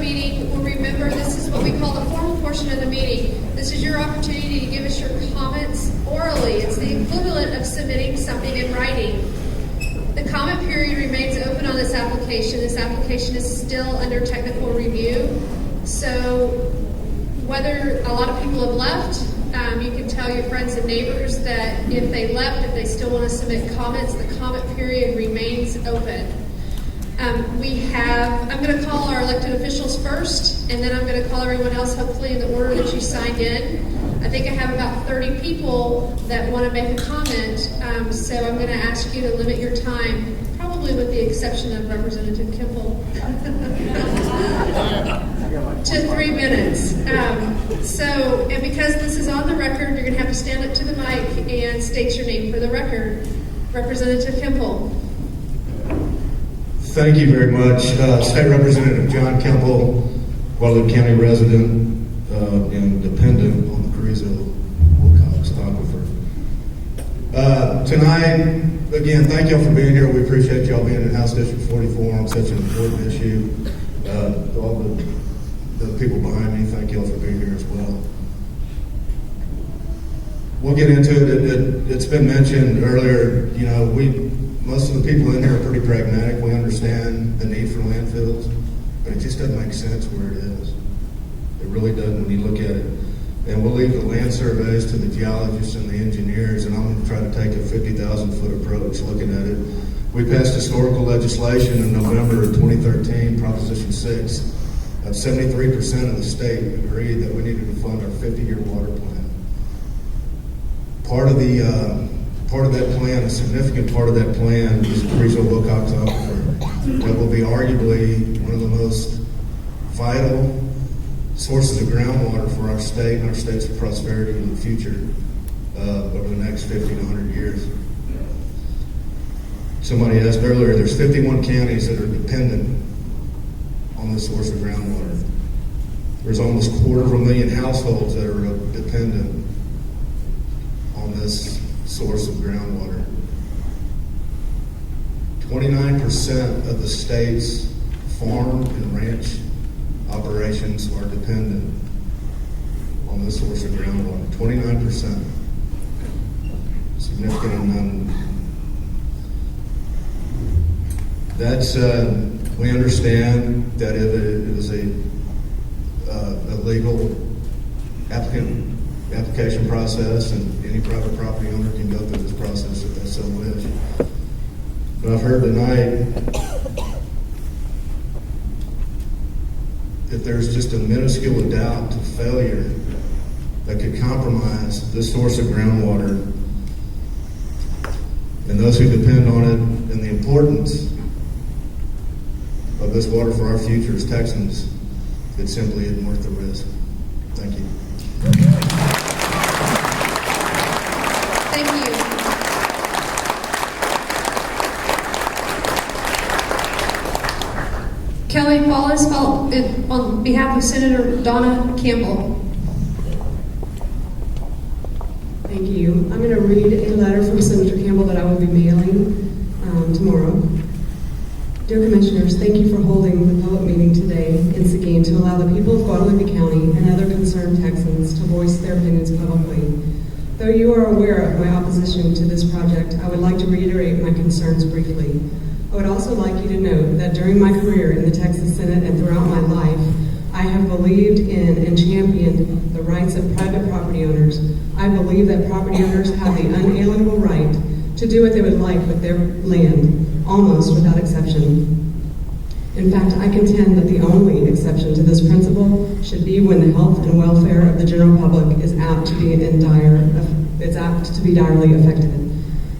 meeting will remember this is what we call the formal portion of the meeting. This is your opportunity to give us your comments orally. It's the equivalent of submitting something in writing. The comment period remains open on this application. This application is still under technical review. So whether a lot of people have left, you can tell your friends and neighbors that if they left, if they still want to submit comments, the comment period remains open. I'm going to call our elected officials first, and then I'm going to call everyone else, hopefully in the order that you signed in. I think I have about 30 people that want to make a comment, so I'm going to ask you to limit your time, probably with the exception of Representative Kuemple, to 3 minutes. And because this is on the record, you're going to have to stand up to the mic and state your name for the record. Representative Campbell. Thank you very much. State Representative John Kuemple, Guadalupe County resident and dependent on the Carizzo Wilcox Aquifer. Tonight, again, thank y'all for being here. We appreciate y'all being in House District 44 on such an important issue. All the people behind me, thank y'all for being here as well. We'll get into it. It's been mentioned earlier, most of the people in here are pretty pragmatic. We understand the need for landfills, but it just doesn't make sense where it is. It really doesn't when you look at it. And we'll leave the land surveys to the geologists and the engineers, and I'm going to try to take a 50,000-foot approach looking at it. We passed historical legislation in November of 2013, Proposition 6. 73% of the state agreed that we needed to fund our 50-year water plan. Part of that plan, a significant part of that plan, is the Carizzo Wilcox Aquifer. That will be arguably one of the most vital sources of groundwater for our state and our state's prosperity in the future over the next 50 to 100 years. Somebody asked earlier, there's 51 counties that are dependent on this source of groundwater. There's almost 250,000 households that are dependent on this source of groundwater. 29% of the state's farm and ranch operations are dependent on this source of groundwater. 29%. Significant amount. That's, we understand that it is a legal application process, and any private property owner can go through this process if they so wish. But I've heard tonight, if there's just a minuscule doubt to failure that could compromise this source of groundwater and those who depend on it, and the importance of this water for our future as Texans, it simply isn't worth the risk. Thank you. Thank you. Kelly Wallace, on behalf of Senator Donna Campbell. Thank you. I'm going to read a letter from Senator Campbell that I will be mailing tomorrow. Dear Commissioners, thank you for holding the public meeting today in Seguin to allow the people of Guadalupe County and other concerned Texans to voice their opinions publicly. Though you are aware of my opposition to this project, I would like to reiterate my concerns briefly. I would also like you to note that during my career in the Texas Senate and throughout my life, I have believed in and championed the rights of private property owners. I believe that property owners have the unalienable right to do what they would like with their land, almost without exception. In fact, I contend that the only exception to this principle should be when the health and welfare of the general public is apt to be direly affected.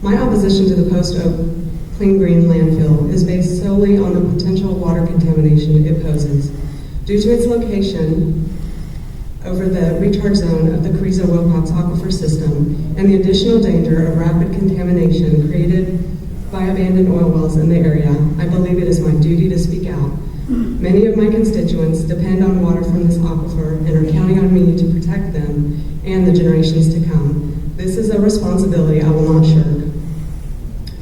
My opposition to the Post-Oak Clean Green landfill is based solely on the potential water contamination it poses. Due to its location over the recharge zone of the Carizzo Wilcox Aquifer system and the additional danger of rapid contamination created by abandoned oil wells in the area, I believe it is my duty to speak out. Many of my constituents depend on water from this aquifer and are counting on me to protect them and the generations to come. This is a responsibility I will not shirk.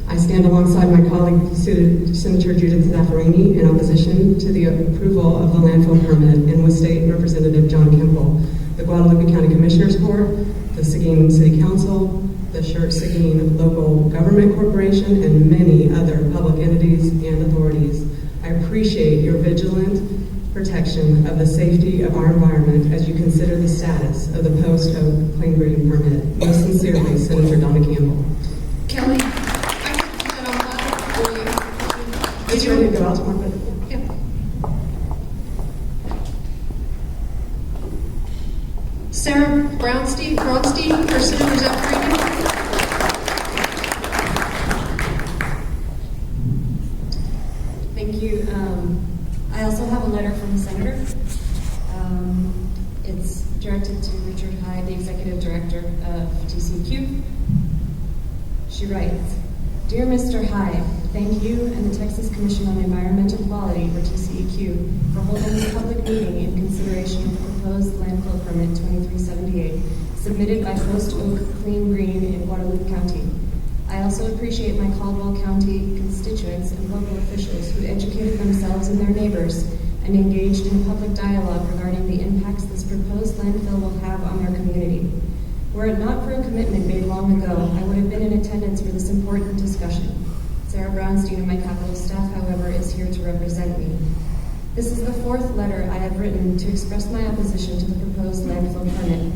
I stand stand alongside my colleague, Senator Judith Zaffirini, in opposition to the approval of the landfill permit, and with State Representative John Kuemple, the Guadalupe County Commissioners Court, the Seguin City Council, the Seguin Local Government Corporation, and many other public entities and authorities. I appreciate your vigilant protection of the safety of our environment as you consider the status of the post-Oak Clean Green permit. Most sincerely, Senator Donna Campbell. Kelly, I can put that on that for you. It's ready to go out tomorrow. Yeah. Sarah Brownstein for Senator Zaffirini. Thank you. I also have a letter from the Senator. It's directed to Richard Hyde, the Executive Director of TCEQ. She writes, Dear Mr. Hyde, thank you and the Texas Commission on Environmental Quality, or TCEQ, for holding this public meeting in consideration of the proposed landfill permit 2378 submitted by Post Oak Clean Green in Guadalupe County. I also appreciate my Caldwell County constituents and local officials who educated themselves and their neighbors and engaged in public dialogue regarding the impacts this proposed landfill will have on their community. Were it not for a commitment made long ago, I would have been in attendance for this important discussion. Sarah Brownstein of my Capitol staff, however, is here to represent me. This is the fourth letter I have written to express my opposition to the proposed landfill permit.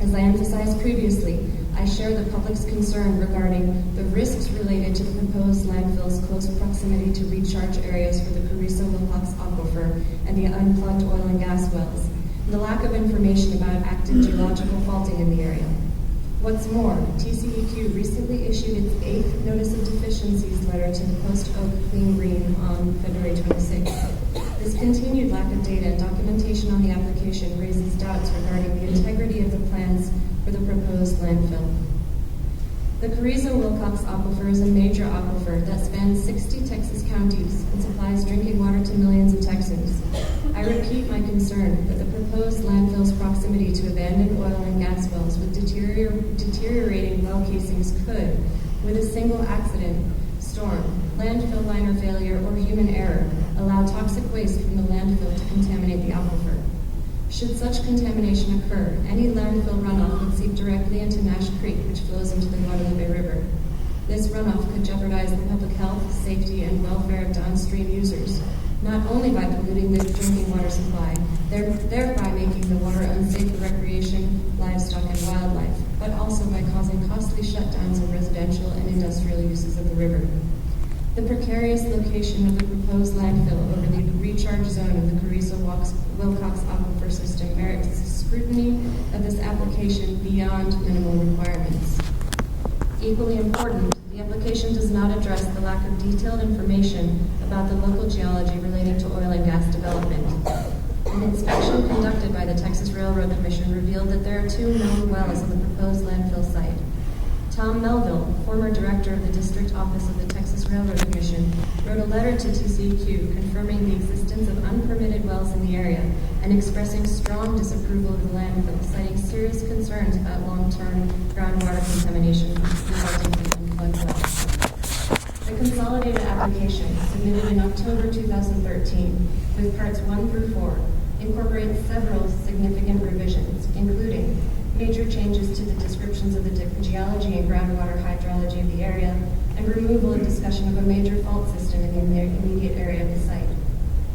As I emphasized previously, I share the public's concern regarding the risks related to the proposed landfill's close proximity to recharge areas for the Carizzo Wilcox Aquifer and the unplugged oil and gas wells, and the lack of information about active geological faulting in the area. What's more, TCEQ recently issued its 8th Notice of Deficiencies letter to the Post Oak Clean Green on February 26th. This continued lack of data and documentation on the application raises doubts regarding the integrity of the plans for the proposed landfill. The Carizzo Wilcox Aquifer is a major aquifer that spans 60 Texas counties and supplies drinking water to millions of Texans. I repeat my concern that the proposed landfill's proximity to abandoned oil and gas wells with deteriorating well casings could, with a single accident, storm, landfill liner failure, or human error, allow toxic waste from the landfill to contaminate the aquifer. Should such contamination occur, any landfill runoff would seep directly into Nash Creek, which flows into the Guadalupe River. This runoff could jeopardize the public health, safety, and welfare of downstream users, not only by polluting the drinking water supply, thereby making the water unsafe for recreation, livestock, and wildlife, but also by causing costly shutdowns of residential and industrial uses of the river. The precarious location of the proposed landfill over the recharge zone of the Carizzo Wilcox Aquifer system merits scrutiny of this application beyond minimal requirements. Equally important, the application does not address the lack of detailed information about the local geology relating to oil and gas development. An inspection conducted by the Texas Railroad Commission revealed that there are 2 known wells on the proposed landfill site. Tom Melville, former director of the District Office of the Texas Railroad Commission, wrote a letter to TCEQ confirming the existence of unpermitted wells in the area and expressing strong disapproval of the landfill, citing serious concerns about long-term groundwater contamination resulting from unplugged wells. The consolidated application, submitted in October 2013, with parts 1 through 4, incorporates several significant revisions, including major changes to the descriptions of the geology and groundwater hydrology of the area, and removal and discussion of a major fault system in the immediate area of the site.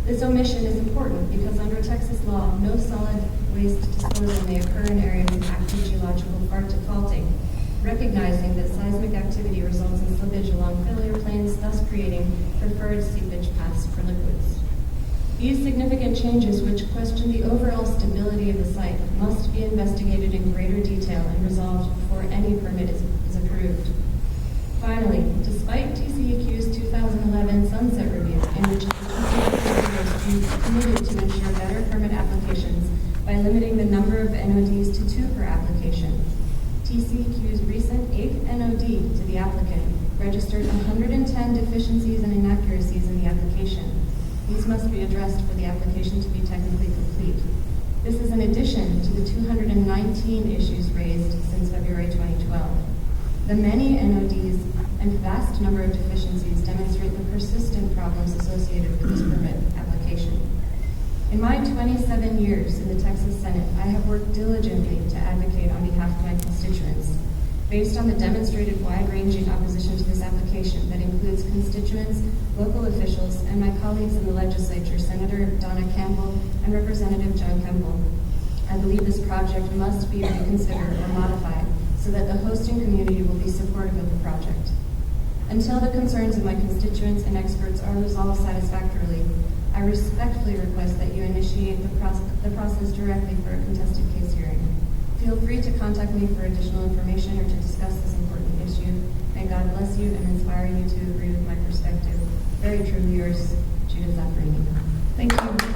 This omission is important because under Texas law, no solid waste disposal may occur in areas of active geological faulting, recognizing that seismic activity results in slippage along failure planes, thus creating preferred seepage paths for liquids. These significant changes, which question the overall stability of the site, must be investigated in greater detail and resolved before any permit is approved. Finally, despite TCEQ's 2011 Sunset Review, in which the TCEQ committed to ensure better permit applications by limiting the number of NODs to 2 per application, TCEQ's recent 8th NOD to the applicant registered 110 deficiencies and inaccuracies in the application. These must be addressed for the application to be technically complete. This is in addition to the 219 issues raised since February 2012. The many NODs and vast number of deficiencies demonstrate the persistent problems associated with this permit application. In my 27 years in the Texas Senate, I have worked diligently to advocate on behalf of my constituents. Based on the demonstrated wide-ranging opposition to this application that includes constituents, local officials, and my colleagues in the legislature, Senator Donna Campbell and Representative John Kuemple, I believe this project must be reconsidered or modified so that the hosting community will be supportive of the project. Until the concerns of my constituents and experts are resolved satisfactorily, I respectfully request that you initiate the process directly for a contested case hearing. Feel free to contact me for additional information or to discuss this important issue. May God bless you and inspire you to agree with my perspective. Very truly yours, Judith Zaffirini. Thank you.